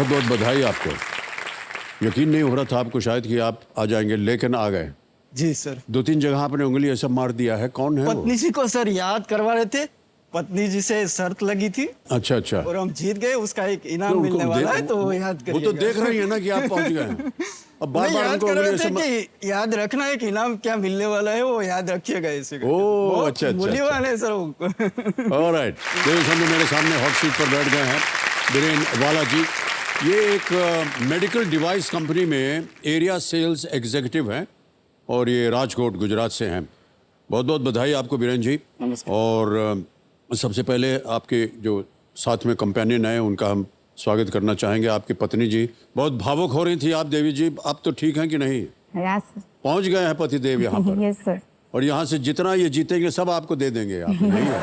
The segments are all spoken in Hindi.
बहुत बहुत बधाई आपको। यकीन नहीं हो रहा था आपको शायद कि आप आ जाएंगे, लेकिन आ गए। जी सर। 2-3 जगह आपने उंगली ऐसा मार दिया है, कौन है वो? पत्नी जी को सर याद करवा रहे थे, पत्नी जी से शर्त लगी थी अच्छा अच्छा। और हम जीत गए, उसका एक इनाम तो मिलने उनको वाला है, तो वो याद वो तो करिएगा। देख रही है ना कि आप पहुंच गए हैं। अब बार नहीं, बार याद उनको कर उंगली रहे ऐसे थे कि याद रखना है कि इनाम क्या मिलने वाला है, वो याद रखिएगा ऐसे करके। ओह, बहुत अच्छा, अच्छा, मूल्यवान है सर वो। ऑलराइट। देखिए सामने मेरे सामने हॉट सीट पर बैठ गए हैं बीरेन वाला जी। ये एक मेडिकल डिवाइस कंपनी में एरिया सेल्स एग्जीक्यूटिव हैं और ये राजकोट गुजरात से हैं। बहुत बहुत बधाई आपको बीरेन जी। और सबसे पहले आपके जो साथ में कंपेनियन है उनका हम स्वागत करना चाहेंगे। आपकी पत्नी जी बहुत भावुक हो रही थी। आप देवी जी, आप तो ठीक हैं कि नहीं? यस पहुंच गए हैं पतिदेव यहाँ पर। Yes sir. और यहाँ से जितना ये जीतेंगे सब आपको दे देंगे आप, नहीं है?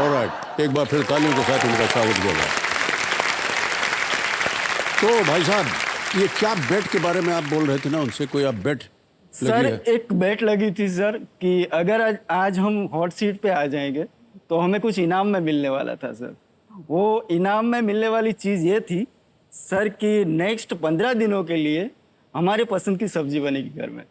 ऑलराइट, एक बार फिर तालियों के साथ उनका स्वागत किया जाए। तो भाई साहब, ये क्या बेट के बारे में आप बोल रहे थे ना उनसे, कोई आप बेट सर एक बेट लगी थी सर कि अगर आज हम हॉट सीट पे आ जाएंगे तो हमें कुछ इनाम में मिलने वाला था सर। वो इनाम में मिलने वाली चीज़ ये थी सर कि नेक्स्ट 15 दिनों के लिए हमारे पसंद की सब्जी बनेगी घर में।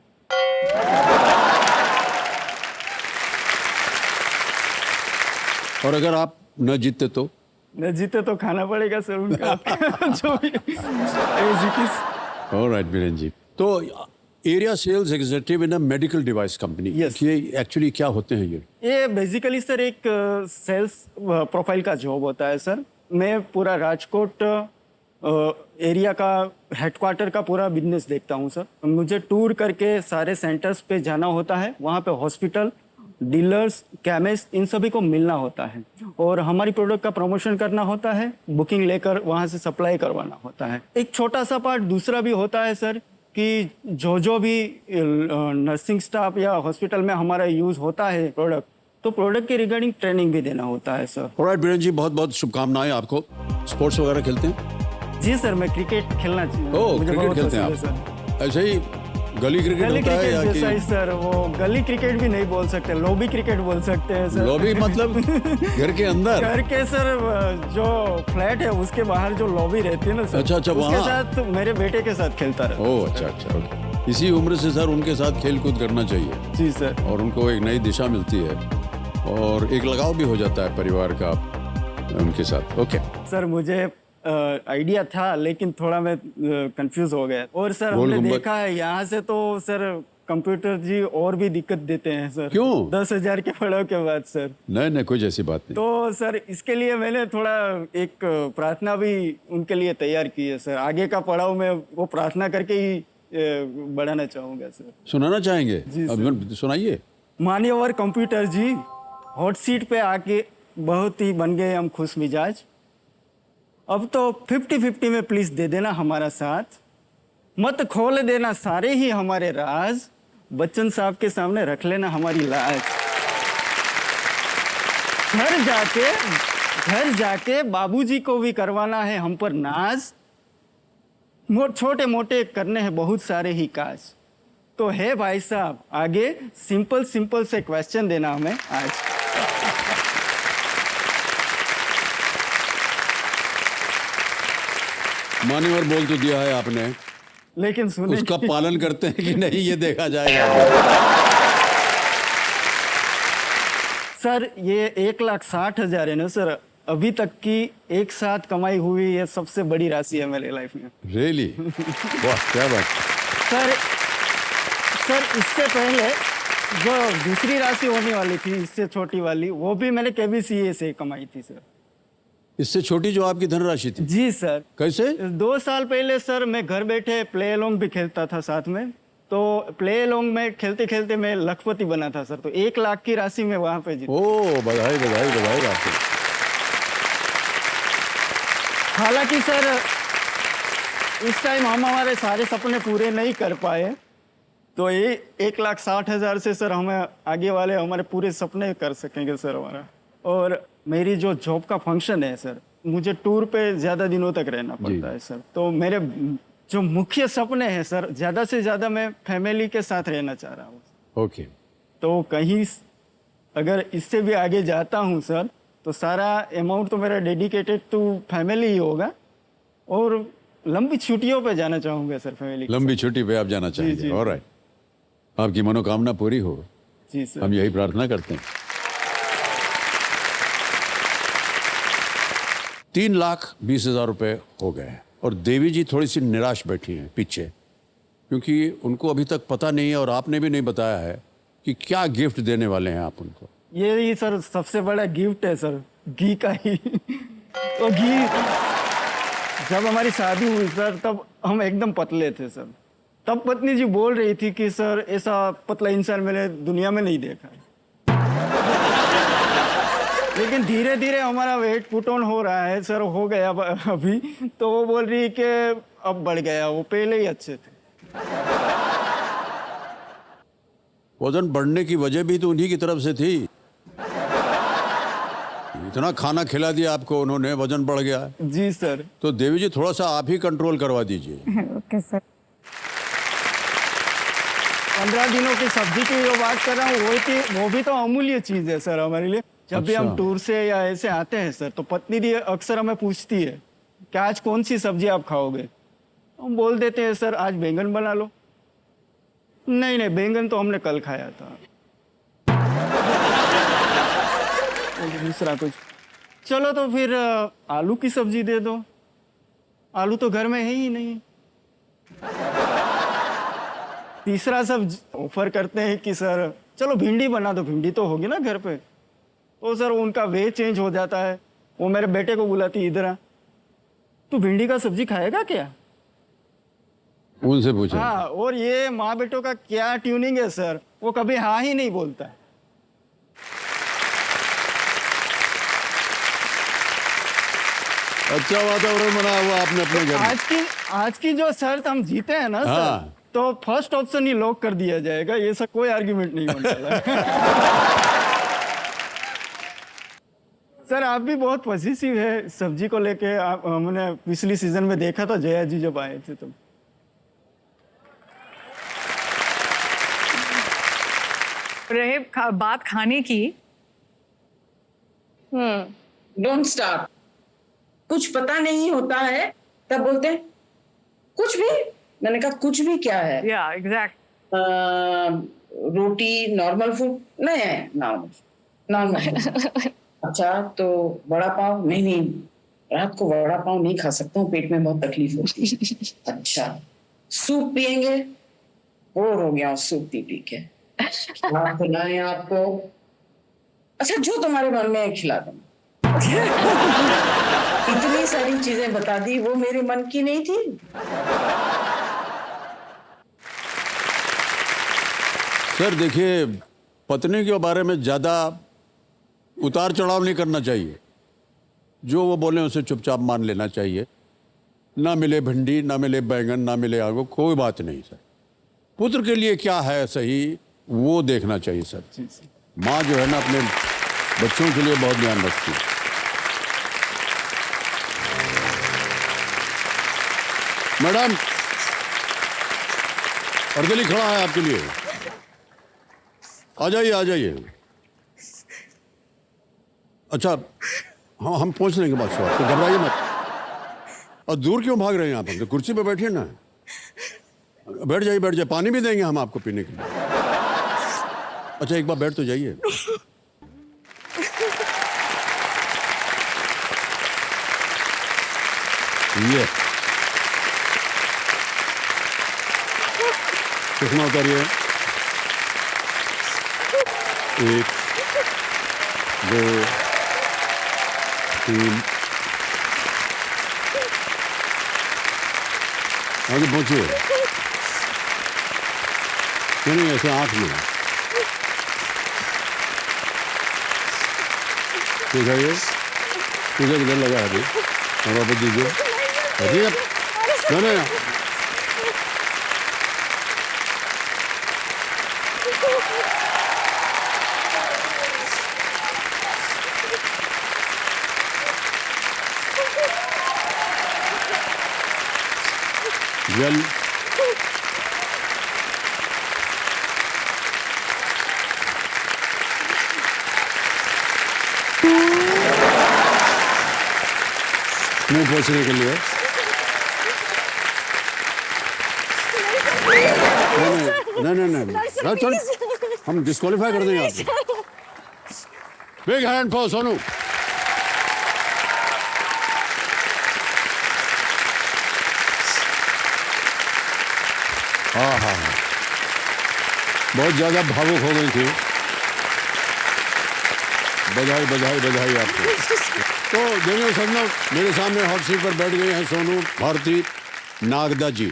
और अगर आप न जीतते तो? न जीते तो खाना पड़ेगा सर उनका। जो भी ऑलराइट बीरेन जी। तो area sales executive in a medical device company, Yes. ये एक्चुअली क्या होते हैं ये बेसिकली सर एक सेल्स प्रोफाइल का जॉब होता है सर। मैं पूरा राजकोट एरिया का हेडक्वार्टर का पूरा बिजनेस देखता हूँ सर। मुझे टूर करके सारे सेंटर्स पे जाना होता है, वहाँ पे हॉस्पिटल, डीलर्स, केमिस्ट, इन सभी को मिलना होता है और हमारी प्रोडक्ट का प्रमोशन करना होता है, बुकिंग लेकर वहाँ से सप्लाई करवाना होता है। एक छोटा सा पार्ट दूसरा भी होता है सर कि जो भी नर्सिंग स्टाफ या हॉस्पिटल में हमारा यूज़ होता है प्रोडक्ट, तो प्रोडक्ट के रिगार्डिंग ट्रेनिंग भी देना होता है सर। ऑलराइट बीरेन जी, बहुत बहुत शुभकामनाएं आपको। स्पोर्ट्स वगैरह खेलते हैं? जी सर, मैं क्रिकेट खेलना ओह, मुझे क्रिकेट बहुत खेलते हैं पसंद है आप? सर। ऐसे ही गली क्रिकेट गली होता है क्रिकेट या जैसा ही कि सर, वो गली क्रिकेट भी नहीं बोल सकते, लॉबी क्रिकेट बोल सकते हैं सर। लॉबी मतलब घर के अंदर? घर के सर जो फ्लैट है उसके बाहर जो लॉबी रहती है ना सर, अच्छा, अच्छा, उसके वहाँ? साथ मेरे बेटे के साथ खेलता रहता हूँ। ओह अच्छा अच्छा, ओके। इसी उम्र से सर उनके साथ खेल कूद करना चाहिए जी सर। और उनको एक नई दिशा मिलती है और एक लगाव भी हो जाता है परिवार का उनके साथ। ओके सर मुझे आइडिया था लेकिन थोड़ा मैं कंफ्यूज हो गया। और सर गोल हमने गुम्बद? देखा है यहाँ से तो सर कंप्यूटर जी और भी दिक्कत देते हैं सर। क्यों? 10,000 के पड़ाव के बाद सर। नहीं नहीं, कोई जैसी बात नहीं। तो सर इसके लिए मैंने थोड़ा एक प्रार्थना भी उनके लिए तैयार की है सर। आगे का पड़ाव में वो प्रार्थना करके ही बढ़ाना चाहूँगा सर। सुनाना चाहेंगे? जी, अब सुनाइए। मान्यवर कंप्यूटर जी, हॉट सीट पे आके बहुत ही बन गए हम खुश मिजाज। अब तो 50-50 में प्लीज दे देना हमारा साथ, मत खोल देना सारे ही हमारे राज, बच्चन साहब के सामने रख लेना हमारी लाज। घर जाके बाबूजी को भी करवाना है हम पर नाज, छोटे मोटे करने हैं बहुत सारे ही काज। तो है भाई साहब आगे सिंपल सिंपल से क्वेश्चन देना हमें आज। मान्यवर बोल तो दिया है आपने, लेकिन सुने उसका पालन करते हैं कि नहीं ये देखा जाएगा। सर ये 1,60,000 है ना सर, अभी तक की एक साथ कमाई हुई ये सबसे बड़ी राशि है मेरे लाइफ में। रियली? वाह क्या बात। सर इससे पहले जो दूसरी राशि होने वाली थी इससे छोटी वाली, वो भी मैंने केबीसीए से कमाई थी सर। इससे छोटी जो आपकी धनराशि थी? जी सर। कैसे? 2 साल पहले सर मैं घर बैठे प्ले अलोंग भी खेलता था साथ में, तो प्ले अलोंग में खेलते खेलते मैं लखपति बना था सर। तो 1 लाख की राशि में वहां पे जीता। ओह बधाई बधाई बधाई आपको। हालांकि सर इस टाइम हम हमारे सारे सपने पूरे नहीं कर पाए, तो ये 1,60,000 से सर हमें आगे वाले हमारे पूरे सपने कर सकेंगे सर हमारा। और मेरी जो जॉब का फंक्शन है सर, मुझे टूर पे ज़्यादा दिनों तक रहना पड़ता है सर। तो मेरे जो मुख्य सपने हैं सर, ज़्यादा से ज़्यादा मैं फैमिली के साथ रहना चाह रहा हूँ। ओके। तो कहीं अगर इससे भी आगे जाता हूँ सर, तो सारा अमाउंट तो मेरा डेडिकेटेड टू फैमिली ही होगा और लंबी छुट्टियों पे जाना चाहूंगा सर फैमिली के लंबी छुट्टी पे आप जाना जी। चाहेंगे। ऑलराइट, आपकी मनोकामना पूरी हो, साथ। जी सर। हम यही प्रार्थना करते हैं। 3,20,000 रुपए हो गए हैं और देवी जी थोड़ी सी निराश बैठी हैं पीछे, क्योंकि उनको अभी तक पता नहीं है और आपने भी नहीं बताया है कि क्या गिफ्ट देने वाले हैं आप उनको। ये सर सबसे बड़ा गिफ्ट है सर, घी का ही। तो घी, जब हमारी शादी हुई सर तब हम एकदम पतले थे सर। तब पत्नी जी बोल रही थी कि सर ऐसा पतला इंसान मैंने दुनिया में नहीं देखा है। लेकिन धीरे धीरे हमारा वेट पुट ऑन हो रहा है सर, हो गया अभी। तो वो बोल रही है कि अब बढ़ गया, वो पहले ही अच्छे थे। वजन बढ़ने की वजह भी तो उन्हीं की तरफ से थी। इतना खाना खिला दिया आपको उन्होंने, वजन बढ़ गया। जी सर। तो देवी जी थोड़ा सा आप ही कंट्रोल करवा दीजिए। Okay sir. 15 दिनों की सब्जी की जो बात कर रहा हूँ वो भी तो अमूल्य चीज है सर हमारे लिए। जब भी हम अच्छा। टूर से या ऐसे आते हैं सर तो पत्नी दी अक्सर हमें पूछती है कि आज कौन सी सब्जी आप खाओगे। हम बोल देते हैं सर आज बैंगन बना लो। नहीं नहीं, बैंगन तो हमने कल खाया था। और दूसरा कुछ, चलो तो फिर आलू की सब्जी दे दो। आलू तो घर में है ही नहीं। तीसरा सब ऑफर करते हैं कि सर चलो भिंडी बना दो, भिंडी तो होगी ना घर पे। तो सर उनका वे चेंज हो जाता है। वो मेरे बेटे को बुलाती, इधर आ, तू भिंडी का सब्जी खाएगा क्या? उनसे पूछा। हाँ, और ये माँ बेटों का क्या ट्यूनिंग है सर, वो कभी हाँ ही नहीं बोलता है। अच्छा वातावरण बना हुआ आपने अपने घर में। आज की जो शर्त हम जीते हैं ना सर, हाँ। तो फर्स्ट ऑप्शन ही लॉक कर दिया जाएगा। ये सब कोई आर्ग्यूमेंट नहीं होने वाला। सर आप भी बहुत पॉजिटिव है सब्जी को लेके। हमने पिछली सीजन में देखा था जया जी जब आए थे तब। रहे बात खाने की, डोंट स्टार्ट। कुछ पता नहीं होता है तब बोलते हैं कुछ भी। मैंने कहा कुछ भी क्या है? या एग्जैक्ट। रोटी नॉर्मल फूड नहीं है, नॉर्मल। अच्छा तो वड़ा पाव नहीं, रात को वड़ा पाव नहीं खा सकता हूँ, पेट में बहुत तकलीफ होती है। अच्छा सूप पियेंगे? बोर हो गया सूप पी पी के। खिलाएं आपको? अच्छा जो तुम्हारे मन में है खिला दूं। इतनी सारी चीजें बता दी, वो मेरे मन की नहीं थी। सर देखिए, पत्नी के बारे में ज्यादा उतार चढ़ाव नहीं करना चाहिए। जो वो बोले उसे चुपचाप मान लेना चाहिए। ना मिले भिंडी, ना मिले बैंगन, ना मिले आलू, कोई बात नहीं सर। पुत्र के लिए क्या है सही वो देखना चाहिए सर। माँ जो है ना अपने बच्चों के लिए बहुत ध्यान रखती है। मैडम, अर्दली खड़ा है आपके लिए, आ जाइए आ जाइए। अच्छा हाँ, हम पहुंच लेंगे बस, तो घबराइए मत। और दूर क्यों भाग रहे हैं आप? कुर्सी पे बैठिए ना, बैठ जाइए बैठ जाइए, पानी भी देंगे हम आपको पीने के लिए। अच्छा एक बार बैठ तो जाइए। ये चश्मा उतारिए। 1 2 3, आगे पहुंचिए। नहीं ऐसे आंख में ठीक है। ये किधर लगा है अभी? वापस दीजिए। नहीं जल मुंह पोंछने के लिए नहीं चल, हम डिस्क्वालीफाई कर देंगे आपको। Big hand for Sonu. हाँ, बहुत ज्यादा भावुक हो गई थी। बधाई बधाई बधाई आपको। तो देखिए सबने, मेरे सामने हॉट सीट पर बैठ गए हैं सोनू भारती नागदा जी।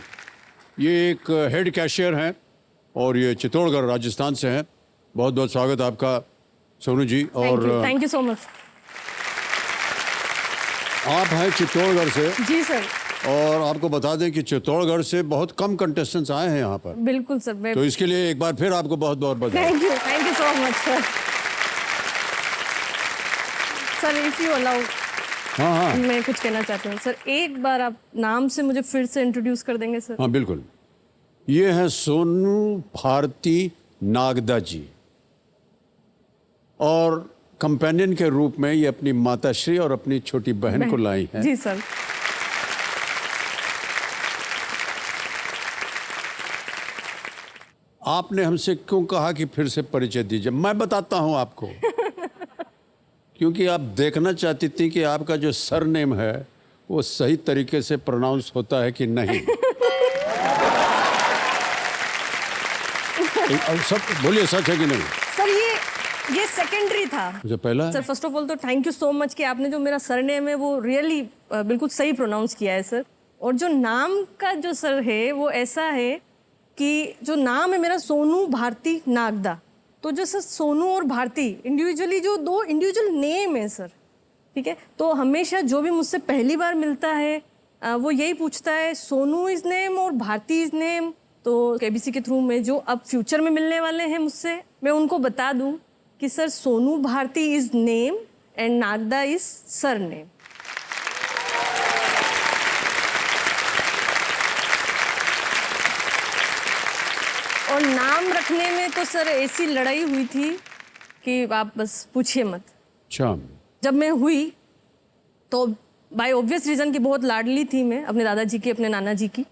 ये एक हेड कैशियर हैं और ये चित्तौड़गढ़ राजस्थान से हैं। बहुत बहुत स्वागत आपका सोनू जी। और थैंक यू सो मच। आप हैं चित्तौड़गढ़ से, जी सर। और आपको बता दें कि चित्तौड़गढ़ से बहुत कम कंटेस्टेंट्स आए हैं यहाँ पर, बिल्कुल सर। मैं तो इसके लिए एक बार फिर आपको बहुत बहुत बधाई। Thank you so much sir. Sir if you allow, हाँ, मैं कुछ कहना चाहती हूँ सर। एक बार आप नाम से मुझे फिर से इंट्रोड्यूस कर देंगे सर? हाँ बिल्कुल। ये है सोनू भारती नागदा जी, और कंपेनियन के रूप में ये अपनी माताश्री और अपनी छोटी बहन को लाई हैं। जी सर। आपने हमसे क्यों कहा कि फिर से परिचय दीजिए? मैं बताता हूं आपको। क्योंकि आप देखना चाहती थी कि आपका जो सरनेम है वो सही तरीके से प्रोनाउंस होता है कि नहीं। सब बोलिए, सच है कि नहीं? सर ये सेकेंडरी था। जो पहला सर फर्स्ट ऑफ ऑल तो थैंक यू सो मच कि आपने जो मेरा सरनेम है वो रियली बिल्कुल सही प्रोनाउंस किया है सर। और जो नाम का जो सर है वो ऐसा है कि जो नाम है मेरा सोनू भारती नागदा, तो जो सर सोनू और भारती इंडिविजुअली जो दो इंडिविजुअल नेम है सर, ठीक है। तो हमेशा जो भी मुझसे पहली बार मिलता है वो यही पूछता है सोनू इज नेम और भारती इज नेम। तो केबीसी के थ्रू में जो अब फ्यूचर में मिलने वाले हैं मुझसे, मैं उनको बता दूं कि sir Sonu Bharti is name and Nagda is surname. और नाम रखने में तो सर ऐसी लड़ाई हुई थी कि आप बस पूछिए मत। अच्छा। जब मैं हुई तो बाय ऑब्वियस रीज़न की बहुत लाडली थी मैं अपने दादाजी की, अपने नाना जी की।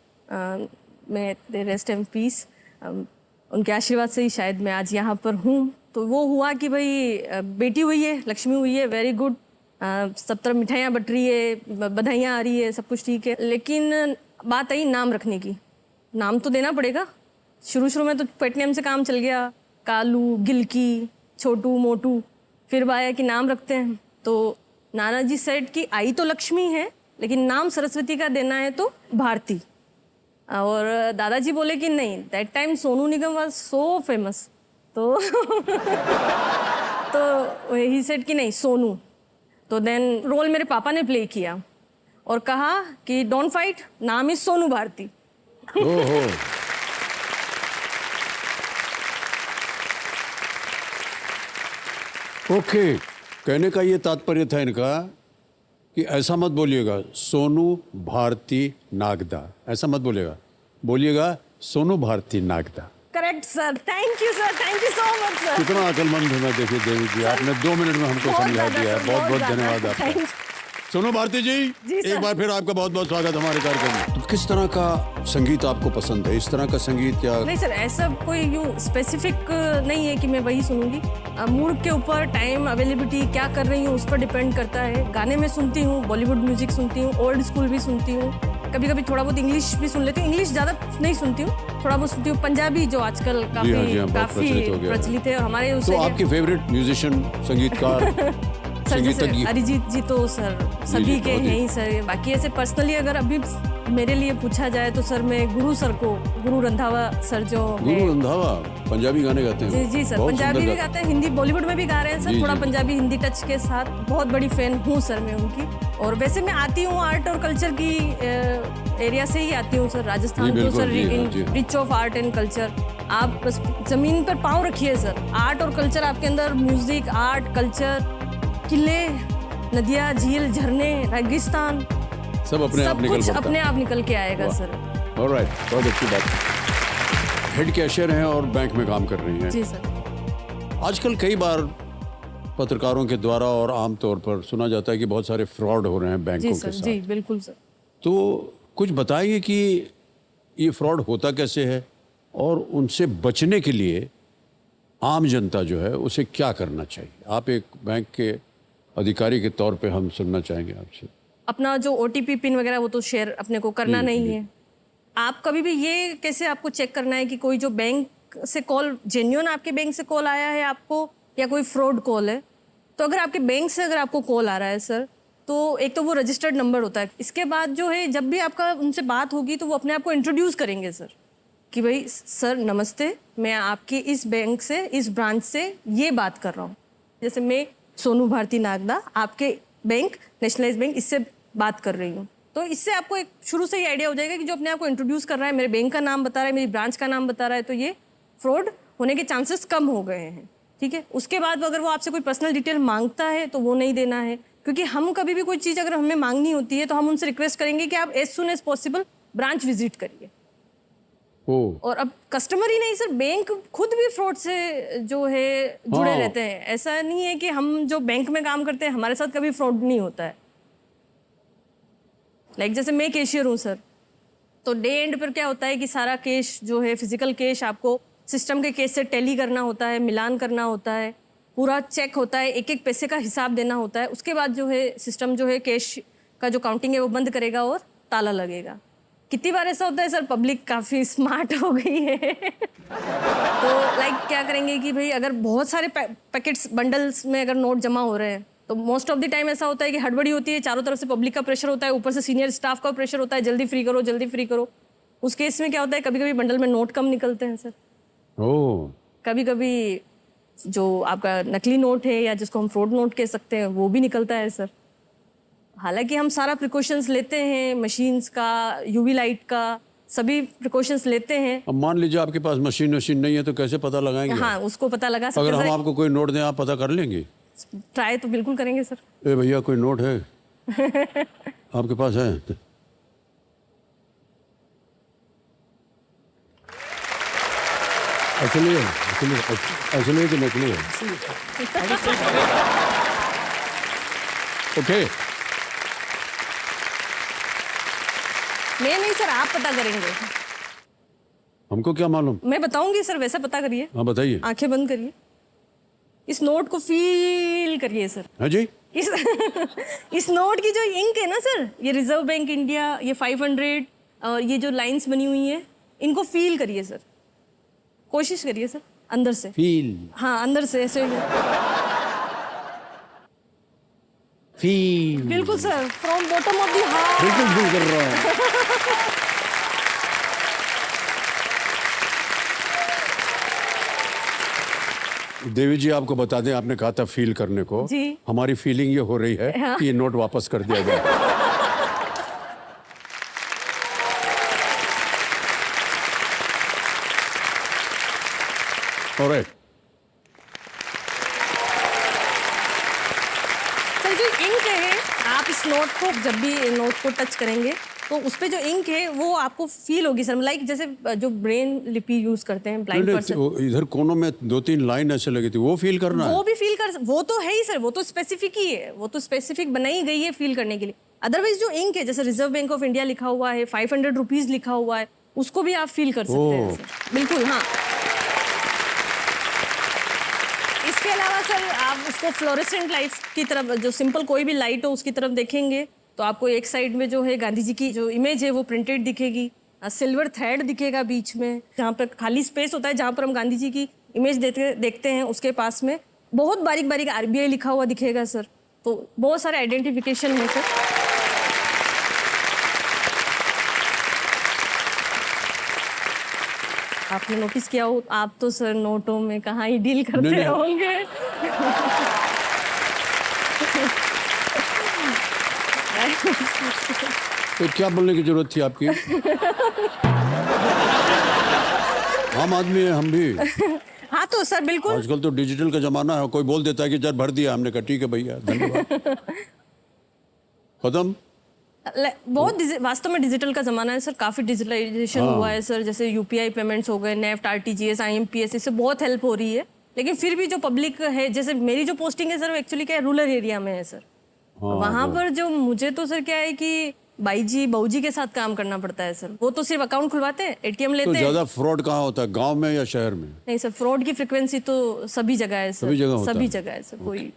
मैं रेस्ट इन पीस, उनके आशीर्वाद से ही शायद मैं आज यहाँ पर हूँ। तो वो हुआ कि भाई बेटी हुई है, लक्ष्मी हुई है, वेरी गुड। सब तरफ मिठाइयाँ बट रही है, बधाइयाँ आ रही है, सब कुछ ठीक है। लेकिन बात आई नाम रखने की। नाम तो देना पड़ेगा। शुरू में तो पेट नेम से काम चल गया, कालू, गिलकी, छोटू, मोटू। फिर आया कि नाम रखते हैं। तो नाना जी सेड कि आई तो लक्ष्मी है लेकिन नाम सरस्वती का देना है तो भारती। और दादाजी बोले कि नहीं, that time Sonu Nigam was so famous. तो तो ही सेड कि नहीं सोनू। तो देन रोल मेरे पापा ने प्ले किया और कहा कि डोंट फाइट, नाम इज सोनू भारती। ओहो। ओके, कहने का ये तात्पर्य था इनका कि ऐसा मत बोलिएगा सोनू भारती नागदा, ऐसा मत बोलिएगा, बोलिएगा Sonu Bharti Nagda. Correct sir, thank you so much sir. कितना अकलमंद है। मैं देखिए देवी जी, आपने 2 मिनट में हमको समझा दिया है। बहुत बहुत धन्यवाद आपका। सोनू भारती जी, एक बार फिर आपका बहुत बहुत स्वागत हमारे कार्यक्रम में। तो किस तरह का संगीत आपको पसंद है? इस तरह का संगीत क्या? नहीं सर, ऐसा कोई यूँ स्पेसिफिक नहीं है कि मैं वही सुनूंगी। मूड के ऊपर, टाइम अवेलेबिलिटी, क्या कर रही हूँ उस पर डिपेंड करता है। गाने में सुनती हूँ, बॉलीवुड म्यूजिक सुनती हूँ, ओल्ड स्कूल भी सुनती हूँ, कभी कभी थोड़ा बहुत इंग्लिश भी सुन लेती हूँ। इंग्लिश ज़्यादा नहीं सुनती हूँ, थोड़ा बहुत सुनती हूँ। पंजाबी जो आजकल काफी प्रचलित है हमारे उस। तो आपकी फेवरेट म्यूजिशियन, संगीतकार? अरिजीत जी तो सर सभी के हैं ही सर। बाकी ऐसे पर्सनली अगर अभी मेरे लिए पूछा जाए तो सर मैं गुरु रंधावा सर जो गुरु रंधावा पंजाबी गाने गाते हैं। जी सर, पंजाबी भी गाते हैं, हिंदी बॉलीवुड में भी गा रहे हैं सर। थोड़ा पंजाबी हिंदी टच के साथ। बहुत बड़ी फैन हूँ सर मैं उनकी। और वैसे मैं आती हूँ आर्ट और कल्चर की एरिया से ही आती हूँ सर। राजस्थान तो sir rich of art and culture. आप बस जमीन पर पाँव रखिए सर, आर्ट और कल्चर आपके अंदर, म्यूजिक, आर्ट, कल्चर, किले, नदियाँ, झील, झरने, रेगिस्तान, सब अपने आप निकल के आएगा सर। ऑलराइट, बहुत अच्छी बात। हेड कैशियर हैं और बैंक में काम कर रही हैं। जी सर। आजकल कई बार पत्रकारों के द्वारा और आमतौर पर सुना जाता है कि बहुत सारे फ्रॉड हो रहे हैं बैंकों के साथ। जी बिल्कुल सर। तो कुछ बताइए कि ये फ्रॉड होता कैसे है और उनसे बचने के लिए आम जनता जो है उसे क्या करना चाहिए? आप एक बैंक के अधिकारी के तौर पे हम सुनना चाहेंगे आपसे। अपना जो OTP पिन वगैरह वो तो शेयर अपने को करना जी, नहीं जी। है। आप कभी भी ये कैसे आपको चेक करना है कि कोई जो बैंक से कॉल जेन्युइन आपके बैंक से कॉल आया है आपको या कोई फ्रॉड कॉल है? तो अगर आपके बैंक से अगर आपको कॉल आ रहा है सर, तो एक तो वो रजिस्टर्ड नंबर होता है। इसके बाद जो है जब भी आपका उनसे बात होगी तो वो अपने आप को इंट्रोड्यूस करेंगे सर कि भाई सर नमस्ते, मैं आपके इस बैंक से इस ब्रांच से ये बात कर रहा हूँ। जैसे मैं सोनू भारती नागदा आपके बैंक नेशनलाइज बैंक इससे बात कर रही हूँ। तो इससे आपको एक शुरू से ही आइडिया हो जाएगा कि जो अपने आप को इंट्रोड्यूस कर रहा है, मेरे बैंक का नाम बता रहा है, मेरी ब्रांच का नाम बता रहा है, तो ये फ्रॉड होने के चांसेस कम हो गए हैं। ठीक है, उसके बाद अगर वो आपसे कोई पर्सनल डिटेल मांगता है तो वो नहीं देना है, क्योंकि हम कभी भी कोई चीज़ अगर हमें मांगनी होती है तो हम उनसे रिक्वेस्ट करेंगे कि आप as soon as possible branch visit करिए। और अब कस्टमर ही नहीं सर, बैंक खुद भी फ्रॉड से जो है जुड़े हाँ। रहते हैं। ऐसा नहीं है कि हम जो बैंक में काम करते हैं हमारे साथ कभी फ्रॉड नहीं होता है। जैसे मैं कैशियर हूँ सर, तो डे एंड पर क्या होता है कि सारा कैश जो है फिजिकल कैश आपको सिस्टम के कैश से टैली करना होता है, मिलान करना होता है, पूरा चेक होता है, एक एक पैसे का हिसाब देना होता है। उसके बाद जो है सिस्टम जो है कैश का जो काउंटिंग है वो बंद करेगा और ताला लगेगा। कितनी बार ऐसा होता है सर, पब्लिक काफ़ी स्मार्ट हो गई है तो क्या करेंगे कि भाई अगर बहुत सारे पैकेट्स बंडल्स में अगर नोट जमा हो रहे हैं तो मोस्ट ऑफ द टाइम ऐसा होता है कि हड़बड़ी होती है, चारों तरफ से पब्लिक का प्रेशर होता है, ऊपर से सीनियर स्टाफ का प्रेशर होता है, जल्दी फ्री करो जल्दी फ्री करो। उस केस में क्या होता है, कभी कभी बंडल में नोट कम निकलते हैं सर। कभी कभी जो आपका नकली नोट है या जिसको हम फ्रॉड नोट कह सकते हैं वो भी निकलता है सर। हालांकि हम सारा प्रिकॉशंस लेते हैं, मशीन्स का, UV लाइट का, सभी प्रिकॉशंस लेते हैं। अब मान लीजिए आपके पास मशीन नहीं है तो कैसे पता लगाएंगे? हाँ, उसको पता लगा सकते अगर हम हैं। आपको कोई नोट दें आप पता कर लेंगे? ट्राई तो बिल्कुल करेंगे सर। ए भैया कोई नोट है आपके पास है? असली है, असली है कि नकली है? ओके, मैं नहीं सर, आप पता करेंगे। हमको क्या मालूम? मैं बताऊंगी सर, वैसा पता करिए। हाँ बताइए। आंखें बंद करिए, इस नोट को फील करिए सर। हाँ जी। इस इस नोट की जो इंक है ना सर, ये रिजर्व बैंक इंडिया, ये 500 और ये जो लाइंस बनी हुई हैं, इनको फील करिए सर। कोशिश करिए सर, अंदर से। फील। हाँ, अंदर से ऐसे। फील। बिल्कुल sir, from bottom of the heart. बिल्कुल फील कर रहा हूँ। देवी जी आपको बता दें, आपने कहा था फील करने को। जी। हमारी फीलिंग ये हो रही है हाँ। कि ये नोट वापस कर दिया जाए। Alright. सर जो इंक है, आप इस नोट को जब भी नोट को टच करेंगे तो उस पे जो इंक है वो आपको फील होगी सर। जैसे जो ब्रेन लिपि यूज करते हैं ब्लाइंड पर्सन, इधर कोनों में 2-3 लाइन ऐसे लगी थी, वो फील करना वो है। भी फील कर, वो तो है ही सर, वो तो स्पेसिफिक ही है, वो तो स्पेसिफिक बनाई गई है फील करने के लिए। अदरवाइज जो इंक है, जैसे रिजर्व बैंक ऑफ इंडिया लिखा हुआ है, 500 रुपीज लिखा हुआ है, उसको भी आप फील कर सकते हैं सर। बिल्कुल हाँ। इसके अलावा सर आप उसको फ्लोरेसेंट लाइट की तरफ, जो सिंपल कोई भी लाइट हो उसकी तरफ देखेंगे तो आपको एक साइड में जो है गांधी जी की जो इमेज है वो प्रिंटेड दिखेगी, सिल्वर थ्रेड दिखेगा बीच में, जहाँ पर खाली स्पेस होता है जहाँ पर हम गांधी जी की इमेज देखते हैं, उसके पास में बहुत बारीक बारीक RBI लिखा हुआ दिखेगा सर। तो बहुत सारे आइडेंटिफिकेशन है सर। आपने नोटिस किया हो, आप तो सर नोटों में कहाँ ही डील करते नहीं। होंगे। तो क्या बोलने की जरूरत थी आपकी? आम आदमी है हम भी। हाँ तो सर बिल्कुल। आजकल तो डिजिटल का जमाना है, कोई बोल देता है कि जब भर दिया, हमने कहा ठीक है भैया धन्यवाद, खत्म। बहुत वास्तव में डिजिटल का जमाना है सर, काफी डिजिटलाइजेशन हुआ है सर। जैसे UPI पेमेंट्स हो गए, नेफ्ट, RTGS, IMPS, इससे बहुत हेल्प हो रही है। लेकिन फिर भी जो पब्लिक है, जैसे मेरी जो पोस्टिंग है सर, वो एक्चुअली क्या है, रूरल एरिया में है सर। वहां पर जो मुझे तो सर क्या है कि बाई जी बहू जी के साथ काम करना पड़ता है सर। वो तो सिर्फ अकाउंट खुलवाते हैं, एटीएम तो लेते हैं। ज्यादा फ्रॉड कहाँ होता है, गांव में या शहर में? नहीं सर, फ्रॉड की फ्रिक्वेंसी तो सभी जगह है सर। सभी जगह होता सभी है। जगह है सर, कोई